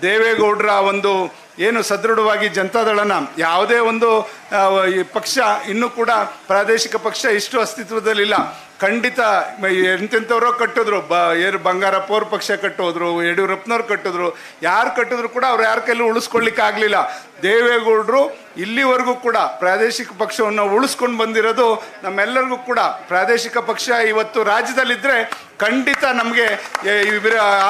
ದೇವೇಗೌಡರ ಒಂದು ಏನು ಸದೃಢವಾಗಿ ಜನತಾದಳನ ಯಾವುದೇ ಒಂದು ಪಕ್ಷ ಇನ್ನೂ ಕೂಡ ಪ್ರಾದೇಶಿಕ ಪಕ್ಷ ಇಷ್ಟು ಅಸ್ತಿತ್ವದಲ್ಲಿಲ್ಲ. ಖಂಡಿತ ಎಂತೆಂಥವ್ರೋ ಕಟ್ಟಿದ್ರು, ಬಂಗಾರಪ್ಪ ಅವ್ರ ಪಕ್ಷ ಕಟ್ಟೋದ್ರು, ಯಡಿಯೂರಪ್ಪನವ್ರು ಕಟ್ಟಿದ್ರು, ಯಾರು ಕಟ್ಟಿದ್ರು ಕೂಡ ಅವ್ರು ಯಾರ ಕೈಲೂ ಉಳಿಸ್ಕೊಳ್ಳಿಕ್ಕೆ ಆಗಲಿಲ್ಲ. ದೇವೇಗೌಡರು ಇಲ್ಲಿವರೆಗೂ ಕೂಡ ಪ್ರಾದೇಶಿಕ ಪಕ್ಷವನ್ನು ಉಳಿಸ್ಕೊಂಡು ಬಂದಿರೋದು ನಮ್ಮೆಲ್ಲರಿಗೂ ಕೂಡ. ಪ್ರಾದೇಶಿಕ ಪಕ್ಷ ಇವತ್ತು ರಾಜ್ಯದಲ್ಲಿದ್ದರೆ ಖಂಡಿತ ನಮಗೆ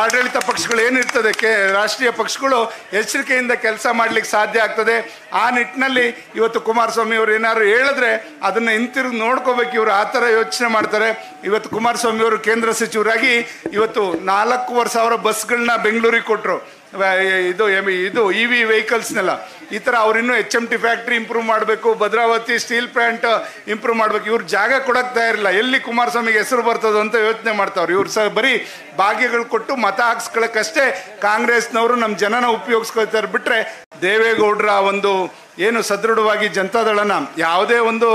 ಆಡಳಿತ ಪಕ್ಷಗಳು ಏನಿರ್ತದೆ, ರಾಷ್ಟ್ರೀಯ ಪಕ್ಷಗಳು ಎಚ್ಚರಿಕೆಯಿಂದ ಕೆಲಸ ಮಾಡಲಿಕ್ಕೆ ಸಾಧ್ಯ ಆಗ್ತದೆ. ಆ ನಿಟ್ಟಿನಲ್ಲಿ ಇವತ್ತು ಕುಮಾರಸ್ವಾಮಿ ಅವರು ಏನಾದ್ರು ಹೇಳಿದ್ರೆ ಅದನ್ನು ಹಿಂತಿರುಗಿ ನೋಡ್ಕೋಬೇಕು. ಇವರು ಆ ಥರ ಯೋಚನೆ ಮಾಡ್ತಾರೆ. ಇವತ್ತು ಕುಮಾರಸ್ವಾಮಿ ಅವರು ಕೇಂದ್ರ ಸಚಿವರಾಗಿ ಇವತ್ತು 4,500 ಬಸ್ಗಳನ್ನ ಬೆಂಗಳೂರಿಗೆ ಕೊಟ್ಟರು. ಇದು EV ವೆಹಿಕಲ್ಸ್ನೆಲ್ಲ ಈ ಥರ ಅವ್ರಿನ್ನೂ HMT ಫ್ಯಾಕ್ಟ್ರಿ ಇಂಪ್ರೂವ್ ಮಾಡಬೇಕು, ಭದ್ರಾವತಿ ಸ್ಟೀಲ್ ಪ್ಲಾಂಟ್ ಇಂಪ್ರೂವ್ ಮಾಡಬೇಕು. ಇವ್ರು ಜಾಗ ಕೊಡೋಕ್ಕೆ ತಯಾರಿಲ್ಲ. ಎಲ್ಲಿ ಕುಮಾರಸ್ವಾಮಿಗೆ ಹೆಸರು ಬರ್ತದೋ ಅಂತ ಯೋಚನೆ ಮಾಡ್ತಾವ್ರು. ಇವ್ರು ಬರೀ ಭಾಗ್ಯಗಳು ಕೊಟ್ಟು ಮತ ಹಾಕ್ಸ್ಕೊಳ್ಳೋಕ್ಕಷ್ಟೇ ಕಾಂಗ್ರೆಸ್ನವರು ನಮ್ಮ ಜನನ ಉಪಯೋಗಿಸ್ಕೊಳ್ತಾರೆ. ಬಿಟ್ಟರೆ ದೇವೇಗೌಡರ ಒಂದು ಏನು ಸದೃಢವಾಗಿ ಜನತಾದಳನ ಯಾವುದೇ ಒಂದು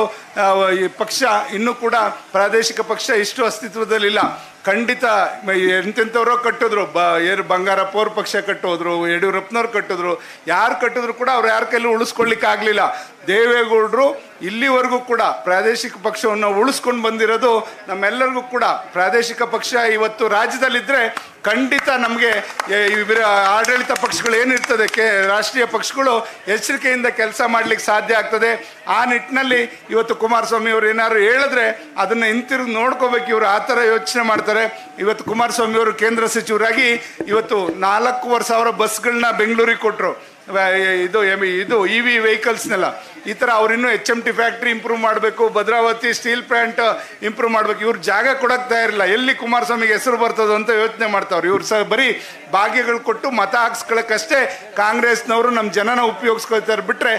ಪಕ್ಷ ಇನ್ನೂ ಕೂಡ ಪ್ರಾದೇಶಿಕ ಪಕ್ಷ ಇಷ್ಟು ಅಸ್ತಿತ್ವದಲ್ಲಿಲ್ಲ. ಖಂಡಿತ ಎಂತೆಂಥವ್ರೋ ಕಟ್ಟಿದ್ರು, ಬಂಗಾರಪ್ಪ ಅವ್ರ ಪಕ್ಷ ಕಟ್ಟೋದ್ರು, ಯಡಿಯೂರಪ್ಪನವ್ರು ಕಟ್ಟಿದ್ರು, ಯಾರು ಕಟ್ಟಿದ್ರು ಕೂಡ ಅವ್ರು ಯಾರ ಕೈಲೂ ಉಳಿಸ್ಕೊಳ್ಳಿಕ್ಕೆ ಆಗಲಿಲ್ಲ. ದೇವೇಗೌಡರು ಇಲ್ಲಿವರೆಗೂ ಕೂಡ ಪ್ರಾದೇಶಿಕ ಪಕ್ಷವನ್ನು ಉಳಿಸ್ಕೊಂಡು ಬಂದಿರೋದು ನಮ್ಮೆಲ್ಲರಿಗೂ ಕೂಡ. ಪ್ರಾದೇಶಿಕ ಪಕ್ಷ ಇವತ್ತು ರಾಜ್ಯದಲ್ಲಿದ್ದರೆ ಖಂಡಿತ ನಮಗೆ ಆಡಳಿತ ಪಕ್ಷಗಳು ಏನಿರ್ತದೆ, ರಾಷ್ಟ್ರೀಯ ಪಕ್ಷಗಳು ಎಚ್ಚರಿಕೆಯಿಂದ ಕೆಲಸ ಮಾಡಲಿಕ್ಕೆ ಸಾಧ್ಯ ಆಗ್ತದೆ. ಆ ನಿಟ್ಟಿನಲ್ಲಿ ಇವತ್ತು ಕುಮಾರಸ್ವಾಮಿ ಅವರು ಏನಾದ್ರು ಹೇಳಿದ್ರೆ ಅದನ್ನು ಹಿಂತಿರುಗಿ ನೋಡ್ಕೋಬೇಕು. ಇವರು ಆ ಥರ ಯೋಚನೆ ಮಾಡ್ತಾರೆ. ಇವತ್ತು ಕುಮಾರಸ್ವಾಮಿ ಅವರು ಕೇಂದ್ರ ಸಚಿವರಾಗಿ ಇವತ್ತು 4,500 ಬಸ್ಗಳನ್ನ ಬೆಂಗಳೂರಿಗೆ ಕೊಟ್ಟರು. ಇದು EV ವೆಹಿಕಲ್ಸ್ನೆಲ್ಲ ಈ ಥರ ಅವ್ರಿನ್ನೂ HMT ಫ್ಯಾಕ್ಟ್ರಿ ಇಂಪ್ರೂವ್ ಮಾಡಬೇಕು, ಭದ್ರಾವತಿ ಸ್ಟೀಲ್ ಪ್ಲಾಂಟ್ ಇಂಪ್ರೂವ್ ಮಾಡಬೇಕು. ಇವ್ರು ಜಾಗ ಕೊಡೋಕ್ಕೆ ತಯಾರಿಲ್ಲ. ಎಲ್ಲಿ ಕುಮಾರಸ್ವಾಮಿಗೆ ಹೆಸರು ಬರ್ತದೋ ಅಂತ ಯೋಚನೆ ಮಾಡ್ತಾವ್ರು. ಇವ್ರು ಬರೀ ಭಾಗ್ಯಗಳು ಕೊಟ್ಟು ಮತ ಹಾಕ್ಸ್ಕೊಳ್ಳೋಕ್ಕಷ್ಟೇ ಕಾಂಗ್ರೆಸ್ನವರು ನಮ್ಮ ಜನನ ಉಪಯೋಗಿಸ್ಕೊಳ್ತಾರೆ. ಬಿಟ್ಟರೆ